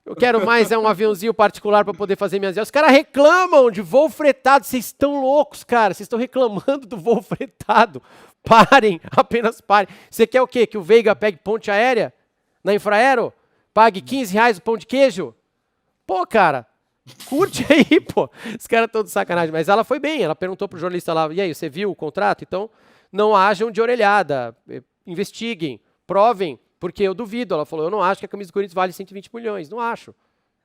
Eu quero mais um aviãozinho particular para poder fazer minhas viagens. Os caras reclamam de voo fretado. Vocês estão loucos, cara. Vocês estão reclamando do voo fretado. Parem, apenas parem. Você quer o quê? Que o Veiga pegue ponte aérea na Infraero? Pague R$15 o pão de queijo? Pô, cara, curte aí, pô. Os caras estão de sacanagem. Mas ela foi bem, ela perguntou pro jornalista lá, e aí, você viu o contrato? Então, não hajam de orelhada, investiguem, provem, porque eu duvido. Ela falou, eu não acho que a camisa do Corinthians vale 120 milhões, não acho.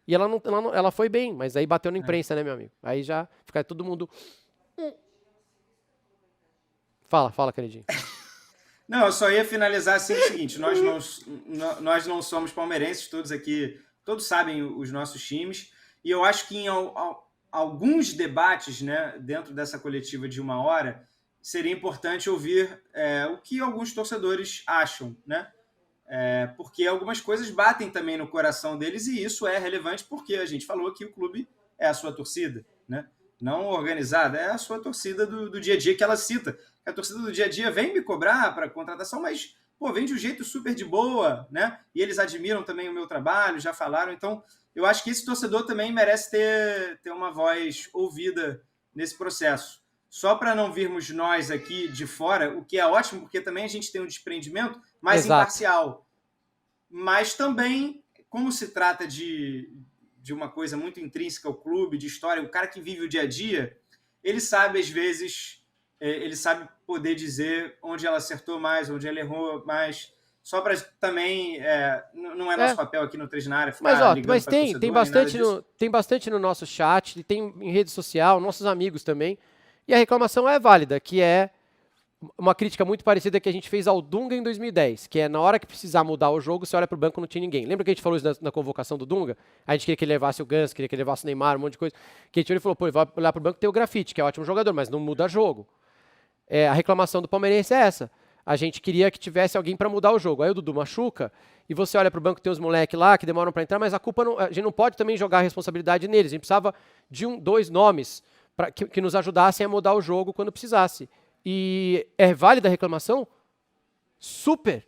E ela foi bem, mas aí bateu na imprensa, né, meu amigo? Aí já fica todo mundo... Fala, queridinho. Não, eu só ia finalizar assim o seguinte, nós não somos palmeirenses, todos aqui, todos sabem os nossos times, e eu acho que em alguns debates, né, dentro dessa coletiva de 1 hora, seria importante ouvir o que alguns torcedores acham, né? Porque algumas coisas batem também no coração deles e isso é relevante porque a gente falou que o clube é a sua torcida, né? Não organizada, é a sua torcida do dia a dia que ela cita. A torcida do dia a dia vem me cobrar para contratação, mas pô, vem de um jeito super de boa, né? E eles admiram também o meu trabalho, já falaram. Então, eu acho que esse torcedor também merece ter uma voz ouvida nesse processo. Só para não virmos nós aqui de fora, o que é ótimo, porque também a gente tem um desprendimento mais imparcial. Mas também, como se trata de uma coisa muito intrínseca ao clube, de história, o cara que vive o dia a dia, ele sabe, às vezes, ele sabe poder dizer onde ela acertou mais, onde ela errou mais, só para também, não é nosso papel aqui no 3 na área ficar mas tem bastante no nosso chat, tem em rede social, nossos amigos também, e a reclamação é válida, que é uma crítica muito parecida que a gente fez ao Dunga em 2010, que é na hora que precisar mudar o jogo, você olha pro banco e não tinha ninguém. Lembra que a gente falou isso na convocação do Dunga? A gente queria que ele levasse o Ganso, queria que ele levasse o Neymar, um monte de coisa. Que a gente falou, pô, ele vai olhar pro banco e tem o Grafite, que é um ótimo jogador, mas não muda jogo. A reclamação do palmeirense é essa. A gente queria que tivesse alguém para mudar o jogo. Aí o Dudu machuca, e você olha pro banco e tem os moleques lá que demoram para entrar, mas a gente não pode também jogar a responsabilidade neles. A gente precisava de 2 nomes que nos ajudassem a mudar o jogo quando precisasse. E é válida a reclamação? Super.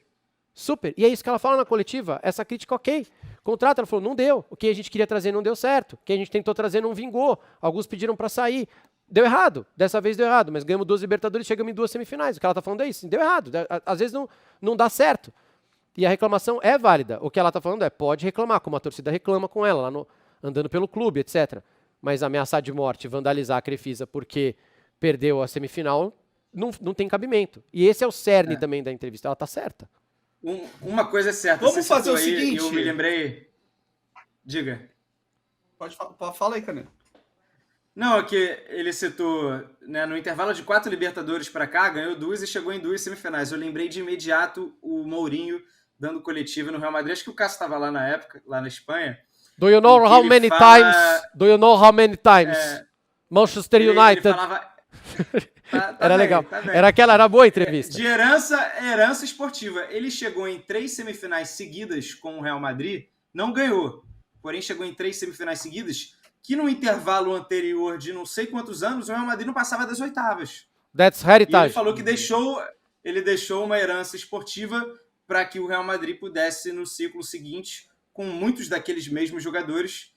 E é isso que ela fala na coletiva. Essa crítica, ok. Contrato, ela falou, não deu. O que a gente queria trazer não deu certo. O que a gente tentou trazer não vingou. Alguns pediram para sair. Deu errado. Dessa vez deu errado. Mas ganhamos 2 Libertadores e chegamos em 2 semifinais. O que ela está falando é isso. Deu errado. Às vezes não dá certo. E a reclamação é válida. O que ela está falando é, pode reclamar, como a torcida reclama com ela, lá andando pelo clube, etc. Mas ameaçar de morte, vandalizar a Crefisa porque perdeu a semifinal... Não tem cabimento. E esse é o cerne também da entrevista. Ela tá certa. Uma coisa é certa. Vamos fazer o seguinte. Eu me lembrei... Diga. Pode falar aí, Canelo. Não, é que ele citou, né, no intervalo de 4 Libertadores para cá, ganhou 2 e chegou em 2 semifinais. Eu lembrei de imediato o Mourinho dando coletiva no Real Madrid. Acho que o Cássio estava lá na época, lá na Espanha. Do you know how many times Manchester United... Ele falava... Era legal. Era boa a entrevista. De herança esportiva. Ele chegou em 3 semifinais seguidas com o Real Madrid, não ganhou, porém chegou em 3 semifinais seguidas, que no intervalo anterior de não sei quantos anos, o Real Madrid não passava das oitavas. That's heritage. E ele falou que deixou uma herança esportiva para que o Real Madrid pudesse, no ciclo seguinte, com muitos daqueles mesmos jogadores,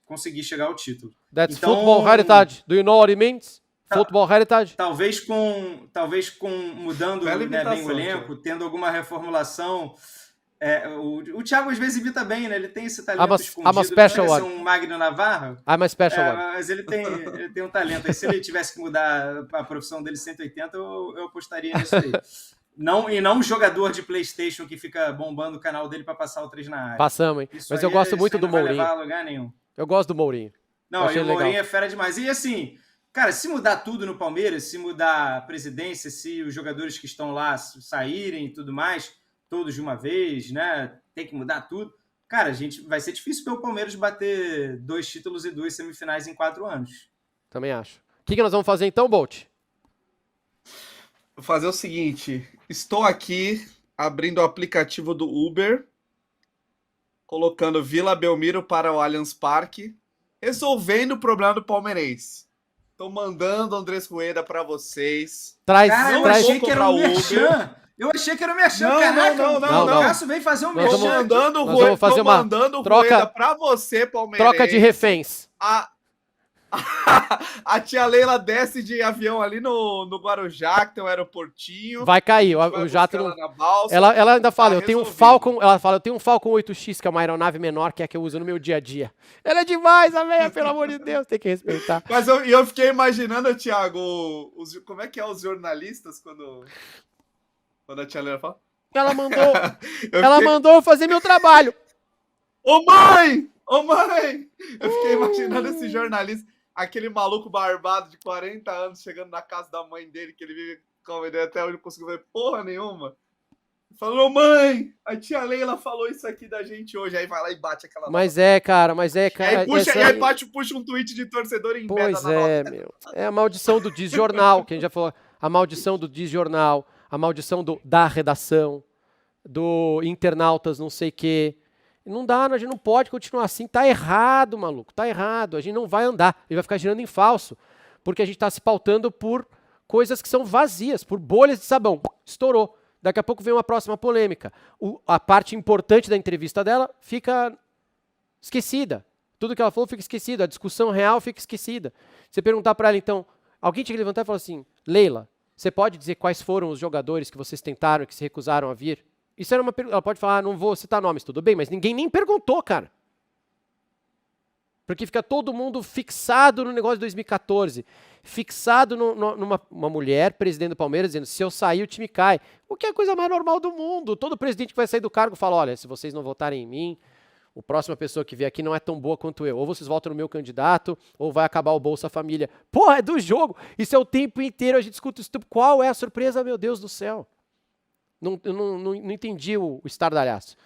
conseguir chegar ao título. That's football heritage. Do you know what it means? Football heritage? Talvez com mudando, né, bem o elenco, tendo alguma reformulação. O Thiago às vezes imita bem, né? Ele tem esse talento escondido. Special one. Um Magno Navarro. I'm a special one. Mas ele tem um talento. Aí, se ele tivesse que mudar a profissão dele 180, eu apostaria nisso aí. Não um jogador de PlayStation que fica bombando o canal dele para passar o 3 na área. Passamos, hein? Mas eu gosto muito do Mourinho. Não vai levar a lugar nenhum. Eu gosto do Mourinho. Não, e o Mourinho é fera demais. E assim... Cara, se mudar tudo no Palmeiras, se mudar a presidência, se os jogadores que estão lá saírem e tudo mais, todos de uma vez, né? Tem que mudar tudo. Cara, vai ser difícil para o Palmeiras bater 2 títulos e 2 semifinais em 4 anos. Também acho. O que nós vamos fazer então, Bolt? Vou fazer o seguinte. Estou aqui abrindo o aplicativo do Uber, colocando Vila Belmiro para o Allianz Parque, resolvendo o problema do palmeirense. Tô mandando Andrés Rueda pra vocês. Eu achei que era o Merchan. Eu achei que era o Merchan, caraca. Não. O Cássio vem fazer um Merchan. Tô mandando o Rueda pra você, palmeirense. Troca de reféns. A tia Leila desce de avião ali no Guarujá, que tem um aeroportinho. Vai cair, vai o jato buscar não... ela na balsa. Ela ainda fala, Tá eu tenho um resolvido. Falcon, ela fala, eu tenho um Falcon 8X, que é uma aeronave menor, que é a que eu uso no meu dia a dia. Ela é demais, a véia, pelo amor de Deus, tem que respeitar. Mas eu fiquei imaginando, Thiago, como é que é os jornalistas quando a tia Leila fala? Ela mandou, Eu ela fiquei, mandou eu fazer meu trabalho. Ô mãe! Ô mãe! Eu fiquei imaginando esse jornalista, aquele maluco barbado de 40 anos chegando na casa da mãe dele, que ele vive com ele até hoje não conseguiu ver porra nenhuma. Falou, mãe, a tia Leila falou isso aqui da gente hoje. Aí vai lá e bate aquela Mas nota. é, cara, Aí puxa, essa e aí aí- bate, puxa um tweet de torcedor em Pois na é, nota. meu. É a maldição do disjornal, que a gente já falou. A maldição do disjornal, a maldição da redação, do internautas não sei o quê. Não dá, a gente não pode continuar assim. Tá errado, maluco, tá errado. A gente não vai andar, ele vai ficar girando em falso. Porque a gente tá se pautando por coisas que são vazias, por bolhas de sabão. Estourou. Daqui a pouco vem uma próxima polêmica. A parte importante da entrevista dela fica esquecida. Tudo que ela falou fica esquecido. A discussão real fica esquecida. Você perguntar para ela, então, alguém tinha que levantar e falar assim, Leila, você pode dizer quais foram os jogadores que vocês tentaram e que se recusaram a vir? Isso era uma pergunta. Ela pode falar, não vou citar nomes, tudo bem, mas ninguém nem perguntou, cara. Porque fica todo mundo fixado no negócio de 2014. Fixado numa mulher, presidente do Palmeiras, dizendo, se eu sair, o time cai. O que é a coisa mais normal do mundo. Todo presidente que vai sair do cargo fala, olha, se vocês não votarem em mim, a próxima pessoa que vier aqui não é tão boa quanto eu. Ou vocês votam no meu candidato, ou vai acabar o Bolsa Família. Porra, é do jogo. Isso é o tempo inteiro, a gente escuta isso. Qual é a surpresa, meu Deus do céu? Eu não entendi o estardalhaço.